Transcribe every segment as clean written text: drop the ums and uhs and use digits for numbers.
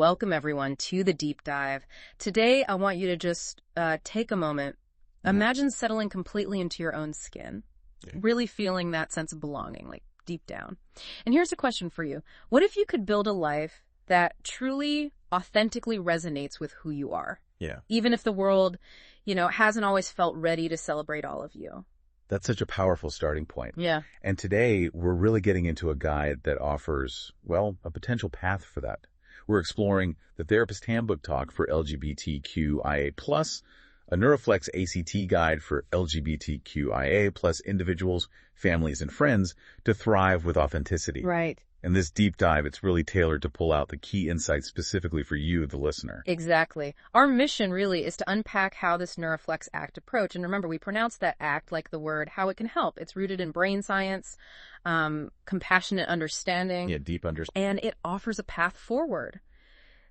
welcome everyone to the deep dive. Today, I want you to just take a moment. Imagine settling completely into your own skin, really feeling that sense of belonging, like deep down. And here's a question for you. What if you could build a life that truly, authentically resonates with who you are? Yeah. Even if the world, hasn't always felt ready to celebrate all of you. That's such a powerful starting point. Yeah. And today, we're really getting into a guide that offers, a potential path for that. We're exploring the Therapist Handbook talk for LGBTQIA+, a NeuroFlex ACT guide for LGBTQIA+ individuals, families, and friends to thrive with authenticity. Right. In this deep dive, it's really tailored to pull out the key insights specifically for you, the listener. Exactly. Our mission really is to unpack how this NeuroFlex ACT approach, and remember, we pronounce that ACT like the word, how it can help. It's rooted in brain science, compassionate understanding. Yeah, deep understanding. And it offers a path forward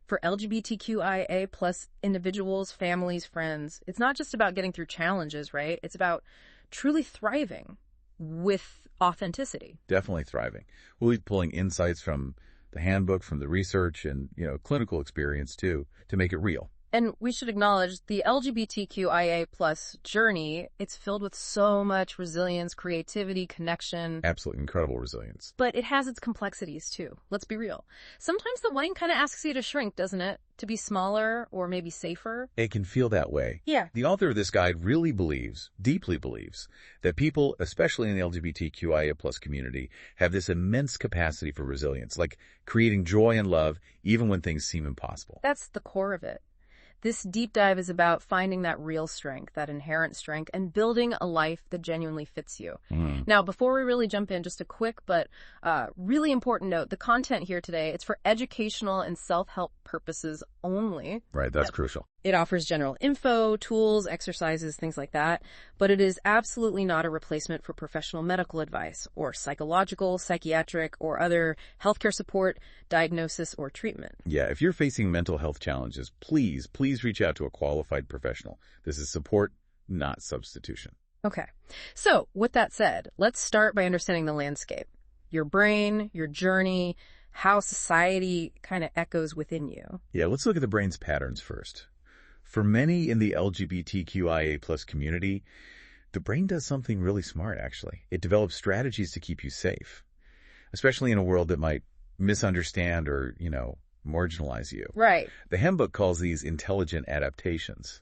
for LGBTQIA+ individuals, families, friends. It's not just about getting through challenges, right? It's about truly thriving with authenticity. Definitely thriving. We'll be pulling insights from the handbook, from the research, and, clinical experience, too, to make it real. And we should acknowledge the LGBTQIA+ journey, it's filled with so much resilience, creativity, connection. Absolutely incredible resilience. But it has its complexities, too. Let's be real. Sometimes the wine kind of asks you to shrink, doesn't it? To be smaller or maybe safer. It can feel that way. Yeah. The author of this guide really deeply believes, that people, especially in the LGBTQIA+ community, have this immense capacity for resilience, like creating joy and love even when things seem impossible. That's the core of it. This deep dive is about finding that real strength, that inherent strength, and building a life that genuinely fits you. Now, before we really jump in, just a quick but really important note. The content here today, it's for educational and self-help purposes only. Right, that's crucial. It offers general info, tools, exercises, things like that, but it is absolutely not a replacement for professional medical advice or psychological, psychiatric, or other healthcare support, diagnosis, or treatment. Yeah, if you're facing mental health challenges, please reach out to a qualified professional. This is support, not substitution. Okay. So, with that said, let's start by understanding the landscape. Your brain, your journey, how society kind of echoes within you. Yeah, let's look at the brain's patterns first. For many in the LGBTQIA+ community, the brain does something really smart, actually. It develops strategies to keep you safe, especially in a world that might misunderstand or, marginalize you. Right. The Handbook calls these intelligent adaptations.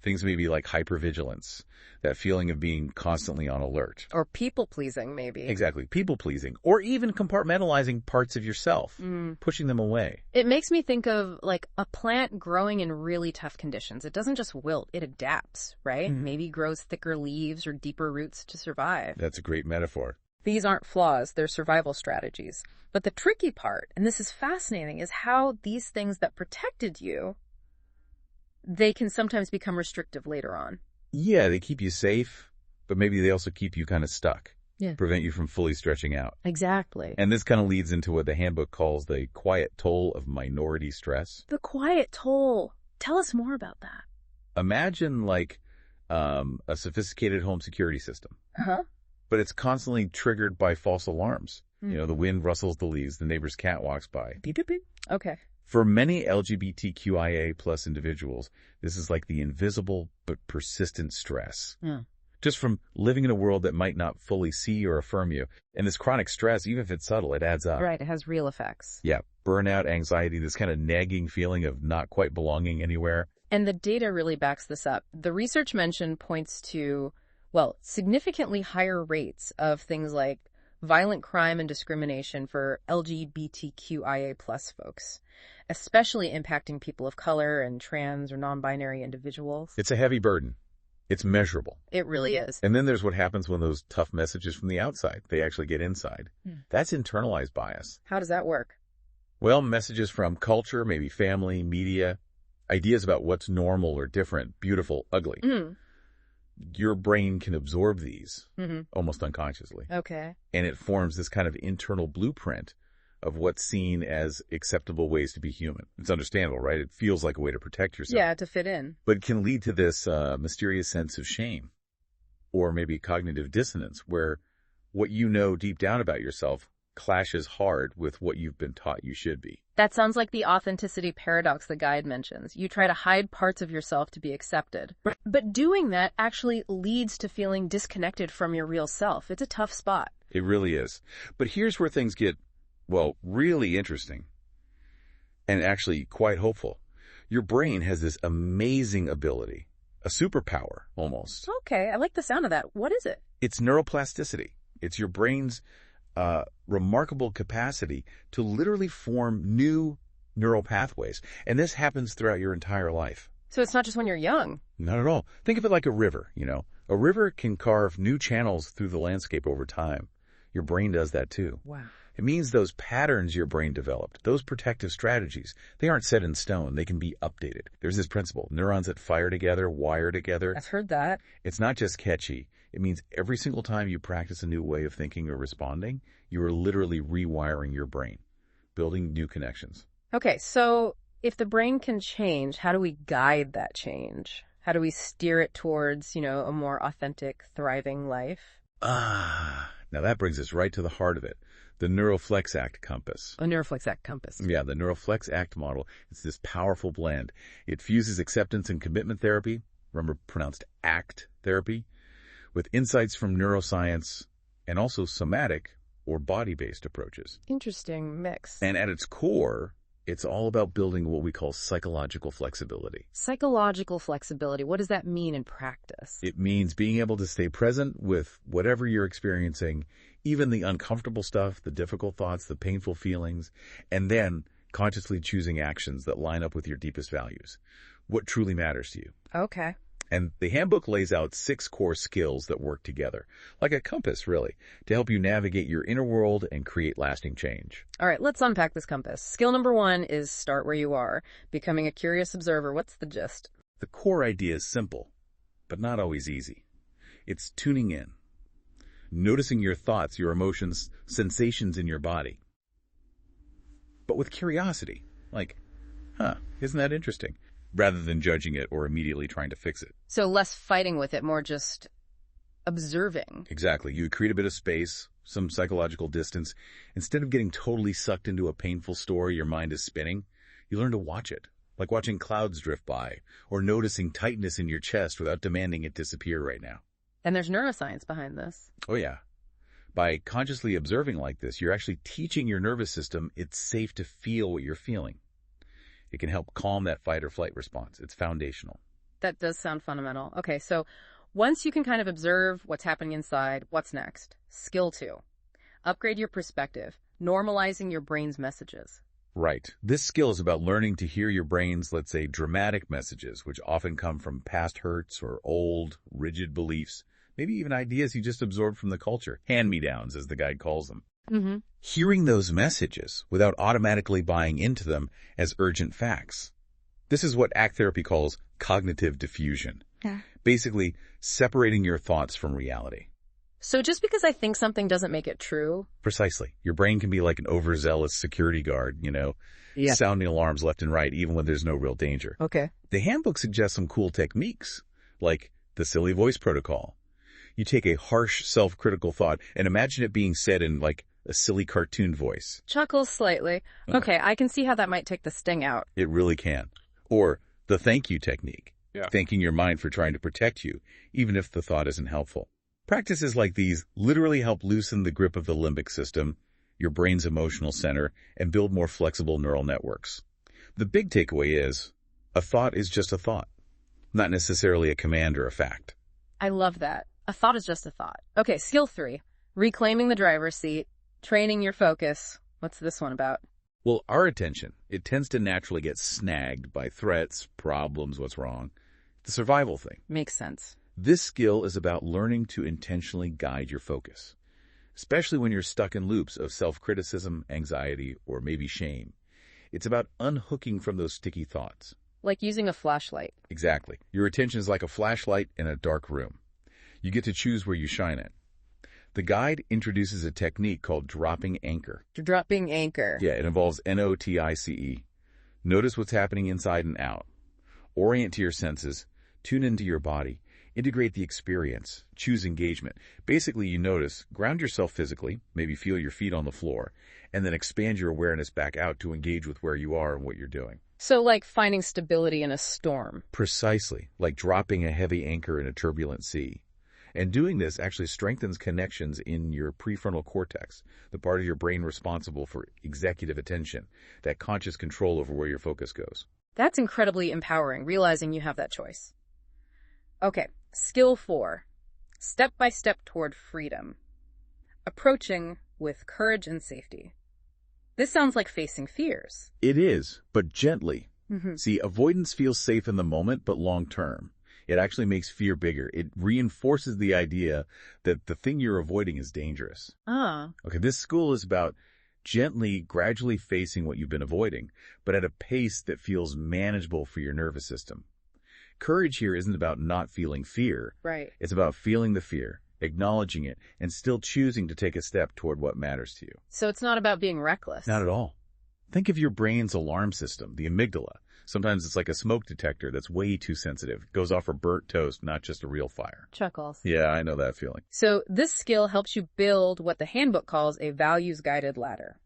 Things maybe like hypervigilance, that feeling of being constantly on alert. Or people-pleasing, maybe. Exactly. People-pleasing. Or even compartmentalizing parts of yourself, pushing them away. It makes me think of like a plant growing in really tough conditions. It doesn't just wilt, it adapts, right? Maybe grows thicker leaves or deeper roots to survive. That's a great metaphor. These aren't flaws, they're survival strategies. But the tricky part, and this is fascinating, is how these things that protected you, they can sometimes become restrictive later on. Yeah, they keep you safe, but maybe they also keep you kind of stuck. Yeah. Prevent you from fully stretching out. Exactly. And this kind of leads into what the Handbook calls the quiet toll of minority stress. The quiet toll. Tell us more about that. Imagine like a sophisticated home security system. Uh-huh. But it's constantly triggered by false alarms. The wind rustles the leaves, the neighbor's cat walks by. Beep, beep, beep. Okay. For many LGBTQIA+ individuals, this is like the invisible but persistent stress. Yeah. Just from living in a world that might not fully see or affirm you. And this chronic stress, even if it's subtle, it adds up. Right, it has real effects. Yeah, burnout, anxiety, this kind of nagging feeling of not quite belonging anywhere. And the data really backs this up. The research mentioned points to, significantly higher rates of things like violent crime and discrimination for LGBTQIA+ folks, especially impacting people of color and trans or non-binary individuals. It's a heavy burden. It's measurable. It really is. And then there's what happens when those tough messages from the outside, they actually get inside. That's internalized bias. How does that work? Well, messages from culture, maybe family, media, ideas about what's normal or different, beautiful, ugly. Your brain can absorb these almost unconsciously. Okay. And it forms this kind of internal blueprint of what's seen as acceptable ways to be human. It's understandable, right? It feels like a way to protect yourself. Yeah, to fit in. But it can lead to this mysterious sense of shame or maybe cognitive dissonance where what you know deep down about yourself clashes hard with what you've been taught you should be. That sounds like the authenticity paradox the guide mentions. You try to hide parts of yourself to be accepted. But doing that actually leads to feeling disconnected from your real self. It's a tough spot. It really is. But here's where things get, well, really interesting and actually quite hopeful. Your brain has this amazing ability, a superpower almost. Okay, I like the sound of that. What is it? It's neuroplasticity. It's your brain's remarkable capacity to literally form new neural pathways. And this happens throughout your entire life. So it's not just when you're young. Not at all. Think of it like a river, you know. A river can carve new channels through the landscape over time. Your brain does that too. Wow. It means those patterns your brain developed, those protective strategies, they aren't set in stone. They can be updated. There's this principle. Neurons that fire together, wire together. I've heard that. It's not just catchy. It means every single time you practice a new way of thinking or responding, you are literally rewiring your brain, building new connections. Okay, so if the brain can change, how do we guide that change? How do we steer it towards, a more authentic, thriving life? Now that brings us right to the heart of it. The NeuroFlex ACT compass. A NeuroFlex ACT compass. Yeah, the NeuroFlex ACT model. It's this powerful blend. It fuses acceptance and commitment therapy, remember pronounced ACT therapy, with insights from neuroscience and also somatic or body-based approaches. Interesting mix. And at its core, it's all about building what we call psychological flexibility. Psychological flexibility. What does that mean in practice? It means being able to stay present with whatever you're experiencing, even the uncomfortable stuff, the difficult thoughts, the painful feelings, and then consciously choosing actions that line up with your deepest values. What truly matters to you. Okay. And the handbook lays out 6 core skills that work together, like a compass, really, to help you navigate your inner world and create lasting change. All right, let's unpack this compass. Skill number 1 is start where you are, becoming a curious observer. What's the gist? The core idea is simple, but not always easy. It's tuning in, noticing your thoughts, your emotions, sensations in your body. But with curiosity, like, isn't that interesting? Rather than judging it or immediately trying to fix it. So less fighting with it, more just observing. Exactly. You create a bit of space, some psychological distance. Instead of getting totally sucked into a painful story your mind is spinning, you learn to watch it, like watching clouds drift by or noticing tightness in your chest without demanding it disappear right now. And there's neuroscience behind this. Oh, yeah. By consciously observing like this, you're actually teaching your nervous system it's safe to feel what you're feeling. It can help calm that fight or flight response. It's foundational. That does sound fundamental. Okay, so once you can kind of observe what's happening inside, what's next? Skill 2. Upgrade your perspective, normalizing your brain's messages. Right. This skill is about learning to hear your brain's, let's say, dramatic messages, which often come from past hurts or old, rigid beliefs, maybe even ideas you just absorbed from the culture, hand-me-downs, as the guide calls them. Mm-hmm. Hearing those messages without automatically buying into them as urgent facts. This is what ACT therapy calls cognitive diffusion. Yeah. Basically, separating your thoughts from reality. So just because I think something doesn't make it true? Precisely. Your brain can be like an overzealous security guard, sounding alarms left and right even when there's no real danger. Okay. The handbook suggests some cool techniques, like the silly voice protocol. You take a harsh, self-critical thought and imagine it being said in, like, a silly cartoon voice. Chuckles slightly. Okay, I can see how that might take the sting out. It really can. Or the thank you technique. Yeah. Thanking your mind for trying to protect you, even if the thought isn't helpful. Practices like these literally help loosen the grip of the limbic system, your brain's emotional center, and build more flexible neural networks. The big takeaway is, a thought is just a thought, not necessarily a command or a fact. I love that. A thought is just a thought. Okay, skill 3. Reclaiming the driver's seat. Training your focus. What's this one about? Well, our attention, it tends to naturally get snagged by threats, problems, what's wrong. The survival thing. Makes sense. This skill is about learning to intentionally guide your focus, especially when you're stuck in loops of self-criticism, anxiety, or maybe shame. It's about unhooking from those sticky thoughts. Like using a flashlight. Exactly. Your attention is like a flashlight in a dark room. You get to choose where you shine it. The guide introduces a technique called dropping anchor. Dropping anchor. Yeah, it involves NOTICE. Notice what's happening inside and out. Orient to your senses. Tune into your body. Integrate the experience. Choose engagement. Basically, you notice, ground yourself physically, maybe feel your feet on the floor, and then expand your awareness back out to engage with where you are and what you're doing. So like finding stability in a storm. Precisely, like dropping a heavy anchor in a turbulent sea. And doing this actually strengthens connections in your prefrontal cortex, the part of your brain responsible for executive attention, that conscious control over where your focus goes. That's incredibly empowering, realizing you have that choice. Okay, skill 4. Step by step toward freedom. Approaching with courage and safety. This sounds like facing fears. It is, but gently. See, avoidance feels safe in the moment, but long-term. It actually makes fear bigger. It reinforces the idea that the thing you're avoiding is dangerous. Okay, this school is about gently, gradually facing what you've been avoiding, but at a pace that feels manageable for your nervous system. Courage here isn't about not feeling fear. Right. It's about feeling the fear, acknowledging it, and still choosing to take a step toward what matters to you. So it's not about being reckless. Not at all. Think of your brain's alarm system, the amygdala. Sometimes it's like a smoke detector that's way too sensitive. It goes off for burnt toast, not just a real fire. Chuckles. Yeah, I know that feeling. So this skill helps you build what the handbook calls a values-guided ladder.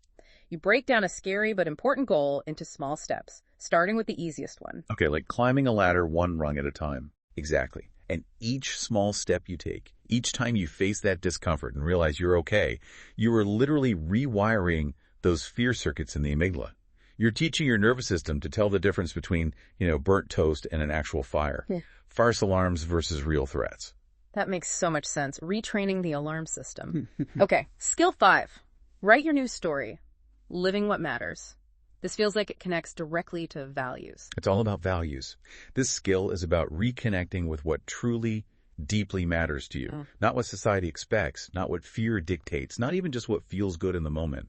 You break down a scary but important goal into small steps, starting with the easiest one. Okay, like climbing a ladder one rung at a time. Exactly. And each small step you take, each time you face that discomfort and realize you're okay, you are literally rewiring those fear circuits in the amygdala. You're teaching your nervous system to tell the difference between, burnt toast and an actual fire. Yeah. False alarms versus real threats. That makes so much sense. Retraining the alarm system. Okay, skill 5. Write your news story. Living what matters. This feels like it connects directly to values. It's all about values. This skill is about reconnecting with what truly, deeply matters to you. Not what society expects, not what fear dictates, not even just what feels good in the moment.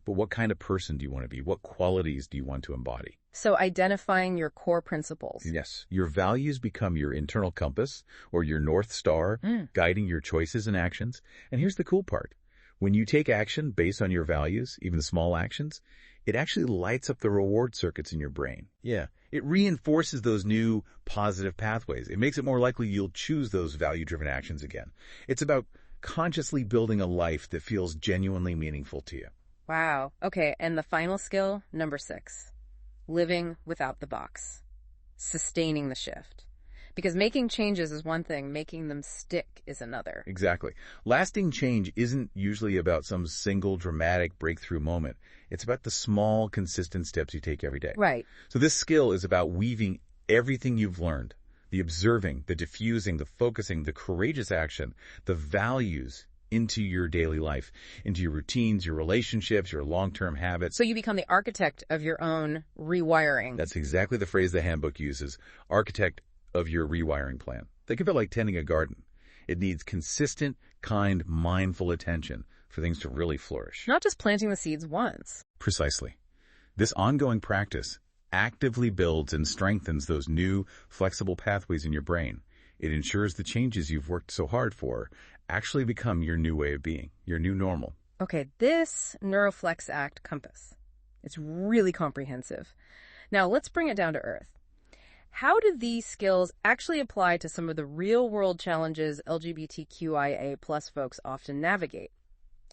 But what kind of person do you want to be? What qualities do you want to embody? So identifying your core principles. Yes. Your values become your internal compass or your North Star, guiding your choices and actions. And here's the cool part. When you take action based on your values, even small actions, it actually lights up the reward circuits in your brain. Yeah. It reinforces those new positive pathways. It makes it more likely you'll choose those value-driven actions again. It's about consciously building a life that feels genuinely meaningful to you. Wow. Okay, and the final skill, number 6. Living without the box. Sustaining the shift. Because making changes is one thing, making them stick is another. Exactly. Lasting change isn't usually about some single dramatic breakthrough moment. It's about the small, consistent steps you take every day. Right. So this skill is about weaving everything you've learned, the observing, the diffusing, the focusing, the courageous action, the values into your daily life, into your routines, your relationships, your long-term habits. So you become the architect of your own rewiring. That's exactly the phrase the handbook uses, architect of your rewiring plan. Think of it like tending a garden. It needs consistent, kind, mindful attention for things to really flourish. Not just planting the seeds once. Precisely. This ongoing practice actively builds and strengthens those new, flexible pathways in your brain. It ensures the changes you've worked so hard for actually become your new way of being, your new normal. Okay, this NeuroFlex ACT compass. It's really comprehensive. Now let's bring it down to earth. How do these skills actually apply to some of the real-world challenges LGBTQIA plus folks often navigate?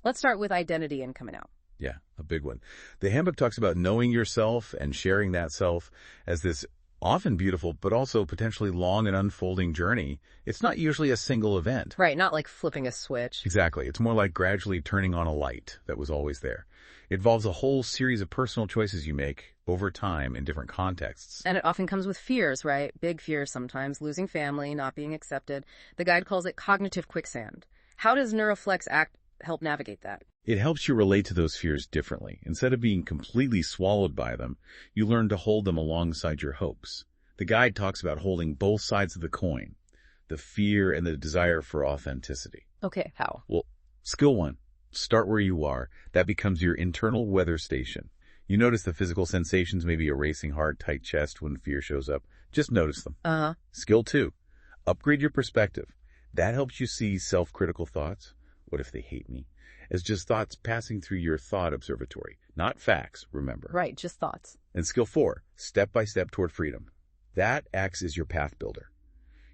Let's start with identity and coming out. Yeah, a big one. The handbook talks about knowing yourself and sharing that self as this often beautiful, but also potentially long and unfolding journey. It's not usually a single event. Right, not like flipping a switch. Exactly. It's more like gradually turning on a light that was always there. It involves a whole series of personal choices you make over time in different contexts. And it often comes with fears, right? Big fears sometimes, losing family, not being accepted. The guide calls it cognitive quicksand. How does NeuroFlex ACT help navigate that? It helps you relate to those fears differently. Instead of being completely swallowed by them, you learn to hold them alongside your hopes. The guide talks about holding both sides of the coin, the fear and the desire for authenticity. Okay, how? Well, skill 1, start where you are. That becomes your internal weather station. You notice the physical sensations, maybe a racing heart, tight chest when fear shows up. Just notice them. Skill 2, upgrade your perspective. That helps you see self-critical thoughts. What if they hate me? As just thoughts passing through your thought observatory, not facts, remember. Right, just thoughts. And skill 4, step by step toward freedom. That acts as your path builder.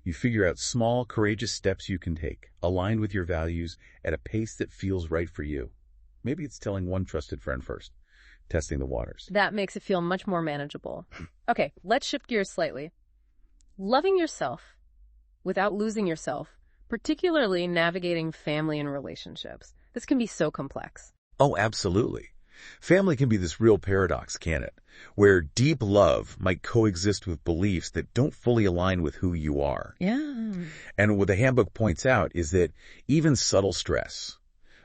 You figure out small, courageous steps you can take, aligned with your values, at a pace that feels right for you. Maybe it's telling one trusted friend first, testing the waters. That makes it feel much more manageable. Okay, let's shift gears slightly. Loving yourself without losing yourself, particularly navigating family and relationships. This can be so complex. Oh, absolutely. Family can be this real paradox, can't it? Where deep love might coexist with beliefs that don't fully align with who you are. Yeah. And what the handbook points out is that even subtle stress,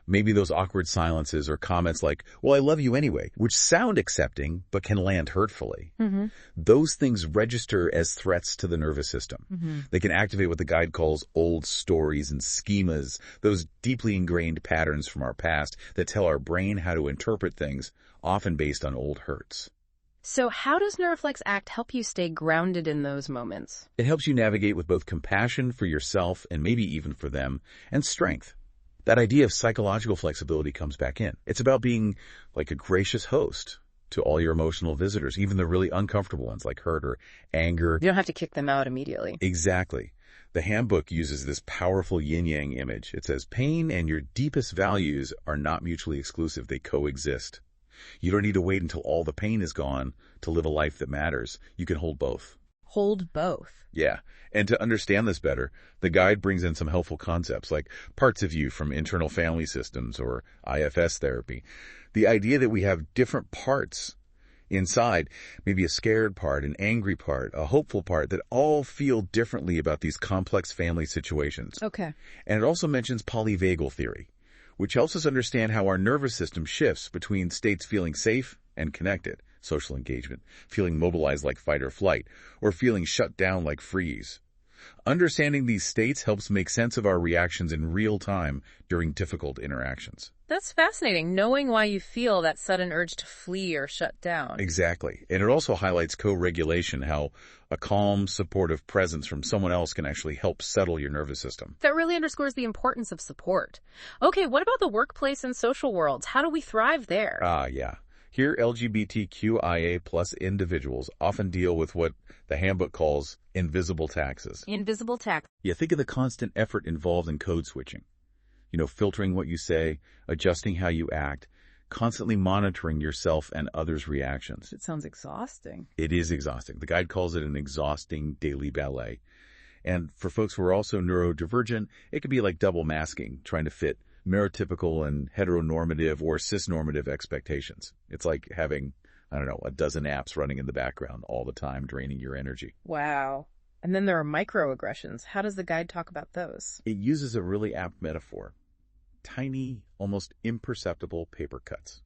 maybe those awkward silences or comments like, well, I love you anyway, which sound accepting but can land hurtfully. Mm-hmm. Those things register as threats to the nervous system. Mm-hmm. They can activate what the guide calls old stories and schemas, those deeply ingrained patterns from our past that tell our brain how to interpret things, often based on old hurts. So how does NeuroFlex ACT help you stay grounded in those moments? It helps you navigate with both compassion for yourself and maybe even for them, and strength. That idea of psychological flexibility comes back in. It's about being like a gracious host to all your emotional visitors, even the really uncomfortable ones like hurt or anger. You don't have to kick them out immediately. Exactly. The handbook uses this powerful yin-yang image. It says pain and your deepest values are not mutually exclusive. They coexist. You don't need to wait until all the pain is gone to live a life that matters. You can hold both. Hold both. Yeah. And to understand this better, the guide brings in some helpful concepts like parts of you from internal family systems or IFS therapy. The idea that we have different parts inside, maybe a scared part, an angry part, a hopeful part, that all feel differently about these complex family situations. Okay. And it also mentions polyvagal theory, which helps us understand how our nervous system shifts between states feeling safe and connected, social engagement, feeling mobilized like fight or flight, or feeling shut down like freeze. Understanding these states helps make sense of our reactions in real time during difficult interactions. That's fascinating, knowing why you feel that sudden urge to flee or shut down. Exactly. And it also highlights co-regulation, how a calm, supportive presence from someone else can actually help settle your nervous system. That really underscores the importance of support. Okay, what about the workplace and social worlds? How do we thrive there? Yeah. Here, LGBTQIA+ individuals often deal with what the handbook calls invisible taxes. Invisible tax. Yeah, think of the constant effort involved in code switching. Filtering what you say, adjusting how you act, constantly monitoring yourself and others' reactions. It sounds exhausting. It is exhausting. The guide calls it an exhausting daily ballet. And for folks who are also neurodivergent, it can be like double masking, trying to fit neurotypical and heteronormative or cisnormative expectations. It's like having, a dozen apps running in the background all the time, draining your energy. Wow. And then there are microaggressions. How does the guide talk about those? It uses a really apt metaphor. Tiny, almost imperceptible paper cuts.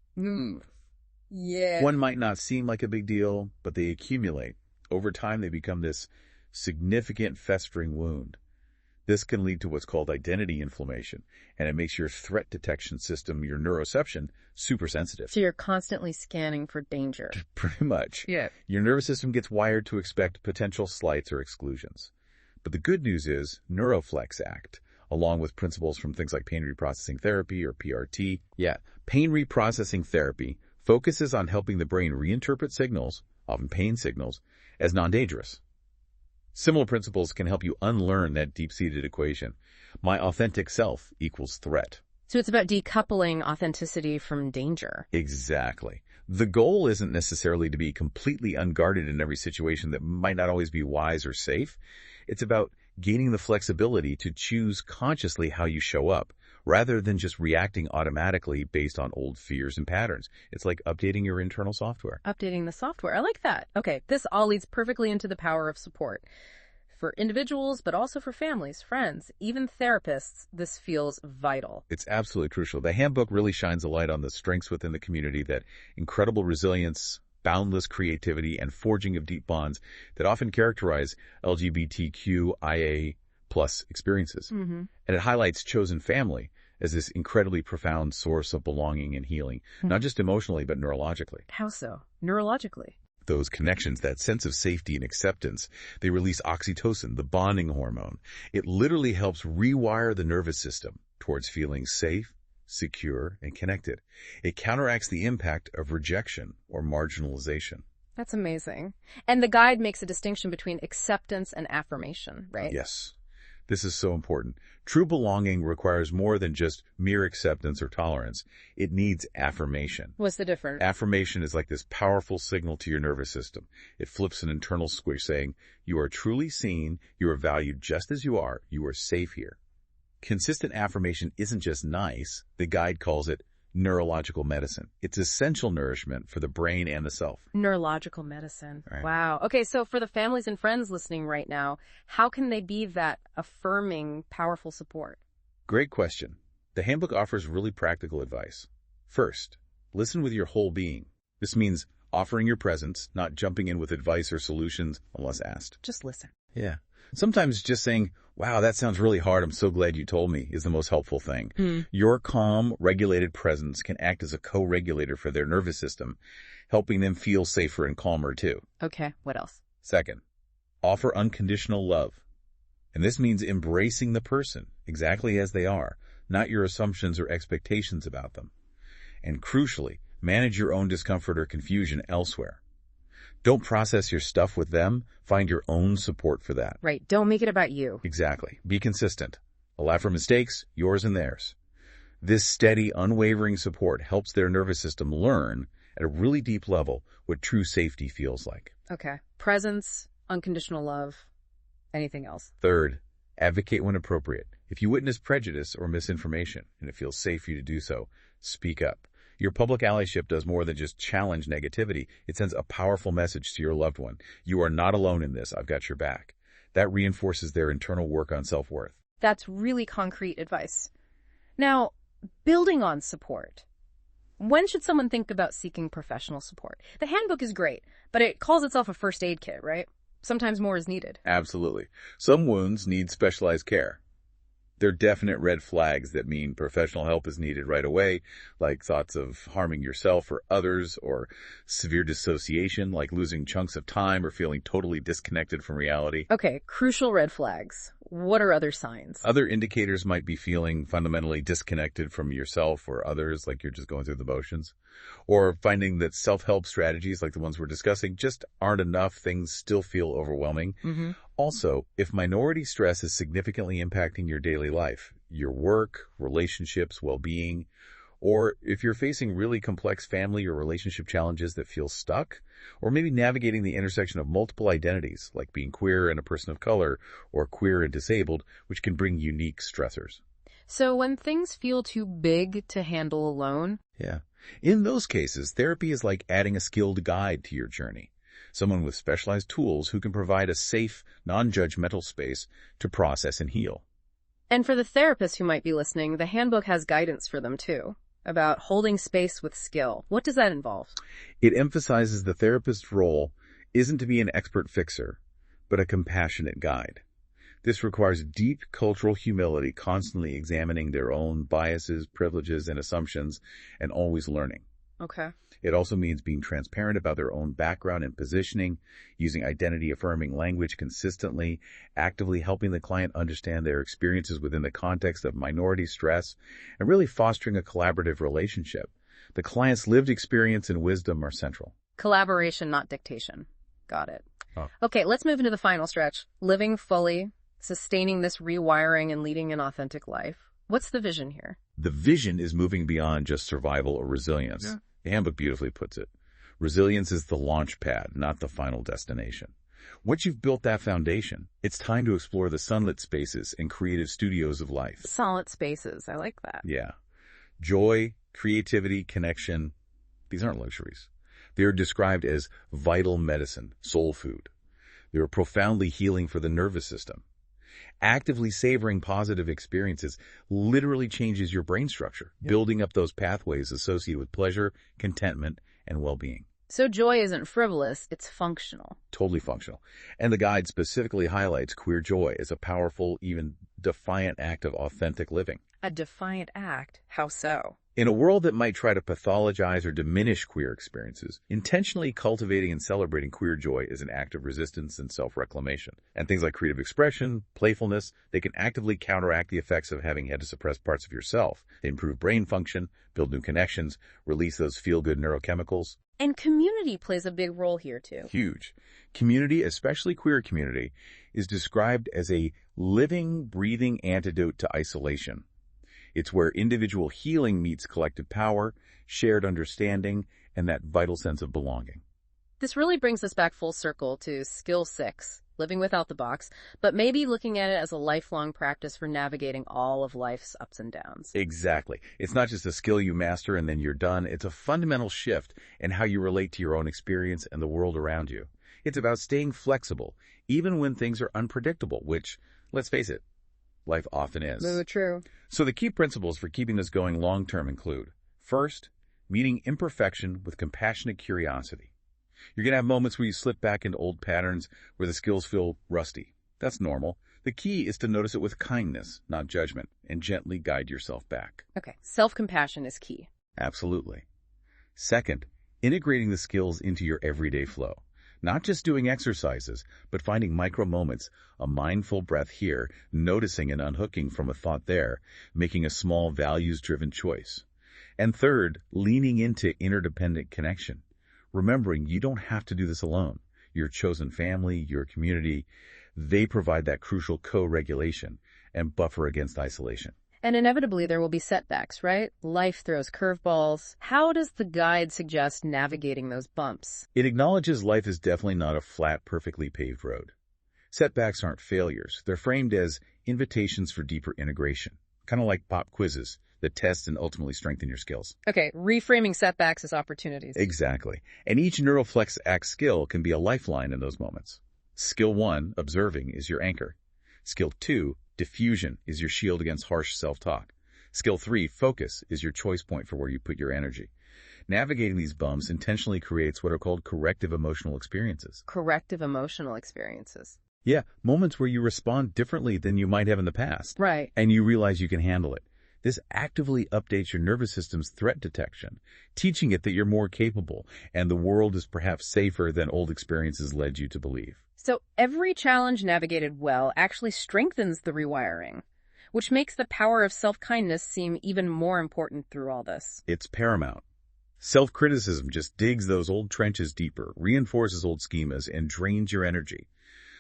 Yeah. One might not seem like a big deal, but they accumulate. Over time, they become this significant festering wound. This can lead to what's called identity inflammation, and it makes your threat detection system, your neuroception, super sensitive. So you're constantly scanning for danger. Pretty much. Yeah. Your nervous system gets wired to expect potential slights or exclusions. But the good news is NeuroFlex ACT, along with principles from things like pain reprocessing therapy or PRT. Yeah, pain reprocessing therapy focuses on helping the brain reinterpret signals, often pain signals, as non-dangerous. Similar principles can help you unlearn that deep-seated equation. My authentic self equals threat. So it's about decoupling authenticity from danger. Exactly. The goal isn't necessarily to be completely unguarded in every situation that might not always be wise or safe. It's about gaining the flexibility to choose consciously how you show up, rather than just reacting automatically based on old fears and patterns. It's like updating your internal software. Updating the software. I like that. Okay, this all leads perfectly into the power of support. For individuals, but also for families, friends, even therapists, this feels vital. It's absolutely crucial. The handbook really shines a light on the strengths within the community, that incredible resilience, boundless creativity, and forging of deep bonds that often characterize LGBTQIA+ experiences. Mm-hmm. And it highlights chosen family as this incredibly profound source of belonging and healing, not just emotionally, but neurologically. How so? Neurologically? Those connections, that sense of safety and acceptance, they release oxytocin, the bonding hormone. It literally helps rewire the nervous system towards feeling safe, secure, and connected. It counteracts the impact of rejection or marginalization. That's amazing. And the guide makes a distinction between acceptance and affirmation, right? Yes. This is so important. True belonging requires more than just mere acceptance or tolerance. It needs affirmation. What's the difference? Affirmation is like this powerful signal to your nervous system. It flips an internal switch saying, you are truly seen, you are valued just as you are safe here. Consistent affirmation isn't just nice. The guide calls it neurological medicine. It's essential nourishment for the brain and the self. Neurological medicine. Right. Wow. Okay, so for the families and friends listening right now, how can they be that affirming, powerful support? Great question. The handbook offers really practical advice. First, listen with your whole being. This means offering your presence, not jumping in with advice or solutions unless asked. Just listen. Yeah. Sometimes just saying, wow, that sounds really hard, I'm so glad you told me, is the most helpful thing. Your calm, regulated presence can act as a co-regulator for their nervous system, helping them feel safer and calmer too. Okay, what else? Second, offer unconditional love. And this means embracing the person exactly as they are, not your assumptions or expectations about them. And crucially, manage your own discomfort or confusion elsewhere. Don't process your stuff with them. Find your own support for that. Right. Don't make it about you. Exactly. Be consistent. Allow for mistakes, yours and theirs. This steady, unwavering support helps their nervous system learn at a really deep level what true safety feels like. Okay. Presence, unconditional love, anything else? Third, advocate when appropriate. If you witness prejudice or misinformation and it feels safe for you to do so, speak up. Your public allyship does more than just challenge negativity. It sends a powerful message to your loved one. You are not alone in this. I've got your back. That reinforces their internal work on self-worth. That's really concrete advice. Now, building on support. When should someone think about seeking professional support? The handbook is great, but it calls itself a first aid kit, right? Sometimes more is needed. Absolutely. Some wounds need specialized care. There are definite red flags that mean professional help is needed right away, like thoughts of harming yourself or others, or severe dissociation, like losing chunks of time or feeling totally disconnected from reality. Okay, crucial red flags. What are other signs? Other indicators might be feeling fundamentally disconnected from yourself or others, like you're just going through the motions, or finding that self-help strategies like the ones we're discussing just aren't enough, things still feel overwhelming. Also, if minority stress is significantly impacting your daily life, your work, relationships, well-being, or if you're facing really complex family or relationship challenges that feel stuck, or maybe navigating the intersection of multiple identities, like being queer and a person of color, or queer and disabled, which can bring unique stressors. So when things feel too big to handle alone? Yeah. In those cases, therapy is like adding a skilled guide to your journey. Someone with specialized tools who can provide a safe, non-judgmental space to process and heal. And for the therapists who might be listening, the handbook has guidance for them too, about holding space with skill. What does that involve? It emphasizes the therapist's role isn't to be an expert fixer, but a compassionate guide. This requires deep cultural humility, constantly examining their own biases, privileges, and assumptions, and always learning. Okay. It also means being transparent about their own background and positioning, using identity-affirming language consistently, actively helping the client understand their experiences within the context of minority stress, and really fostering a collaborative relationship. The client's lived experience and wisdom are central. Collaboration, not dictation. Got it. Oh. Okay, let's move into the final stretch. Living fully, sustaining this rewiring, and leading an authentic life. What's the vision here? The vision is moving beyond just survival or resilience. Yeah. The handbook beautifully puts it. Resilience is the launch pad, not the final destination. Once you've built that foundation, it's time to explore the sunlit spaces and creative studios of life. Solid spaces. I like that. Yeah. Joy, creativity, connection, these aren't luxuries. They are described as vital medicine, soul food. They are profoundly healing for the nervous system. Actively savoring positive experiences literally changes your brain structure, building up those pathways associated with pleasure, contentment, and well-being. So joy isn't frivolous, it's functional. Totally functional. And the guide specifically highlights queer joy as a powerful, even defiant act of authentic living. A defiant act? How so? In a world that might try to pathologize or diminish queer experiences, intentionally cultivating and celebrating queer joy is an act of resistance and self-reclamation. And things like creative expression, playfulness, they can actively counteract the effects of having had to suppress parts of yourself. They improve brain function, build new connections, release those feel-good neurochemicals. And community plays a big role here, too. Huge. Community, especially queer community, is described as a living, breathing antidote to isolation. It's where individual healing meets collective power, shared understanding, and that vital sense of belonging. This really brings us back full circle to skill 6, living without the box, but maybe looking at it as a lifelong practice for navigating all of life's ups and downs. Exactly. It's not just a skill you master and then you're done. It's a fundamental shift in how you relate to your own experience and the world around you. It's about staying flexible, even when things are unpredictable, which, let's face it, life often is. So true. So the key principles for keeping this going long-term include, first, meeting imperfection with compassionate curiosity. You're going to have moments where you slip back into old patterns where the skills feel rusty. That's normal. The key is to notice it with kindness, not judgment, and gently guide yourself back. Okay, self-compassion is key. Absolutely. Second, integrating the skills into your everyday flow. Not just doing exercises, but finding micro moments, a mindful breath here, noticing and unhooking from a thought there, making a small values-driven choice. And third, leaning into interdependent connection. Remembering you don't have to do this alone. Your chosen family, your community, they provide that crucial co-regulation and buffer against isolation. And inevitably there will be setbacks, right? Life throws curveballs. How does the guide suggest navigating those bumps? It acknowledges life is definitely not a flat, perfectly paved road. Setbacks aren't failures. They're framed as invitations for deeper integration, kind of like pop quizzes that test and ultimately strengthen your skills. Okay, reframing setbacks as opportunities. Exactly. And each NeuroFlex ACT skill can be a lifeline in those moments. Skill 1, observing, is your anchor. Skill 2, diffusion, is your shield against harsh self-talk. Skill 3, focus, is your choice point for where you put your energy. Navigating these bumps intentionally creates what are called corrective emotional experiences. Corrective emotional experiences. Yeah, moments where you respond differently than you might have in the past. Right. And you realize you can handle it. This actively updates your nervous system's threat detection, teaching it that you're more capable and the world is perhaps safer than old experiences led you to believe. So every challenge navigated well actually strengthens the rewiring, which makes the power of self-kindness seem even more important through all this. It's paramount. Self-criticism just digs those old trenches deeper, reinforces old schemas, and drains your energy.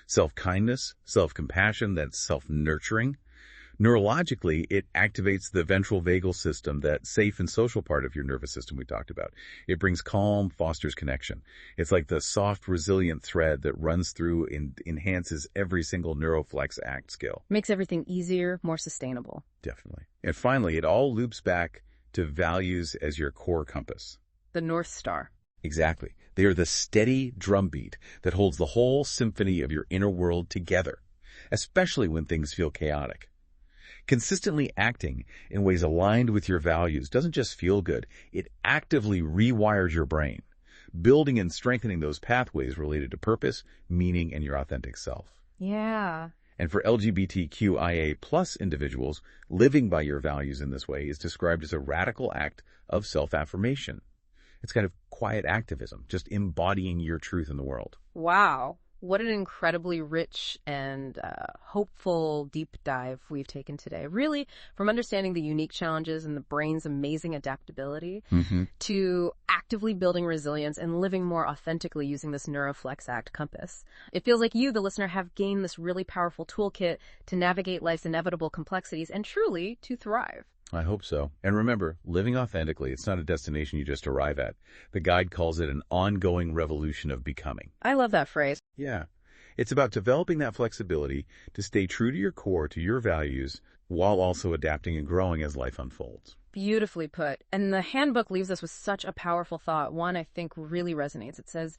Self-kindness, self-compassion, that's self-nurturing. Neurologically, it activates the ventral vagal system, that safe and social part of your nervous system we talked about. It brings calm, fosters connection. It's like the soft, resilient thread that runs through and enhances every single NeuroFlex ACT skill. Makes everything easier, more sustainable. Definitely. And finally, it all loops back to values as your core compass. The North Star. Exactly. They are the steady drumbeat that holds the whole symphony of your inner world together, especially when things feel chaotic. Consistently acting in ways aligned with your values doesn't just feel good, it actively rewires your brain, building and strengthening those pathways related to purpose, meaning, and your authentic self. Yeah. And for LGBTQIA+ individuals, living by your values in this way is described as a radical act of self-affirmation. It's kind of quiet activism, just embodying your truth in the world. Wow. What an incredibly rich and hopeful deep dive we've taken today. Really, from understanding the unique challenges and the brain's amazing adaptability to actively building resilience and living more authentically using this NeuroFlex ACT compass. It feels like you, the listener, have gained this really powerful toolkit to navigate life's inevitable complexities and truly to thrive. I hope so. And remember, living authentically, it's not a destination you just arrive at. The guide calls it an ongoing revolution of becoming. I love that phrase. Yeah. It's about developing that flexibility to stay true to your core, to your values, while also adapting and growing as life unfolds. Beautifully put. And the handbook leaves us with such a powerful thought. One I think really resonates. It says,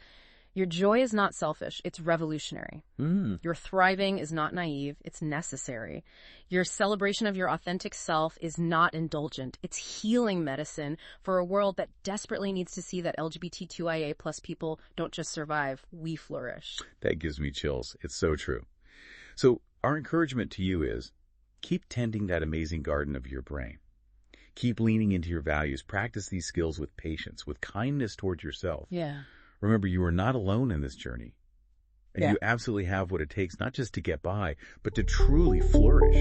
your joy is not selfish, it's revolutionary. Your thriving is not naive, it's necessary. Your celebration of your authentic self is not indulgent, it's healing medicine for a world that desperately needs to see that LGBTQIA+ people don't just survive, we flourish. That gives me chills. It's so true. So our encouragement to you is, keep tending that amazing garden of your brain. Keep leaning into your values. Practice these skills with patience, with kindness towards yourself. Yeah. Remember, you are not alone in this journey. And you absolutely have what it takes, not just to get by, but to truly flourish.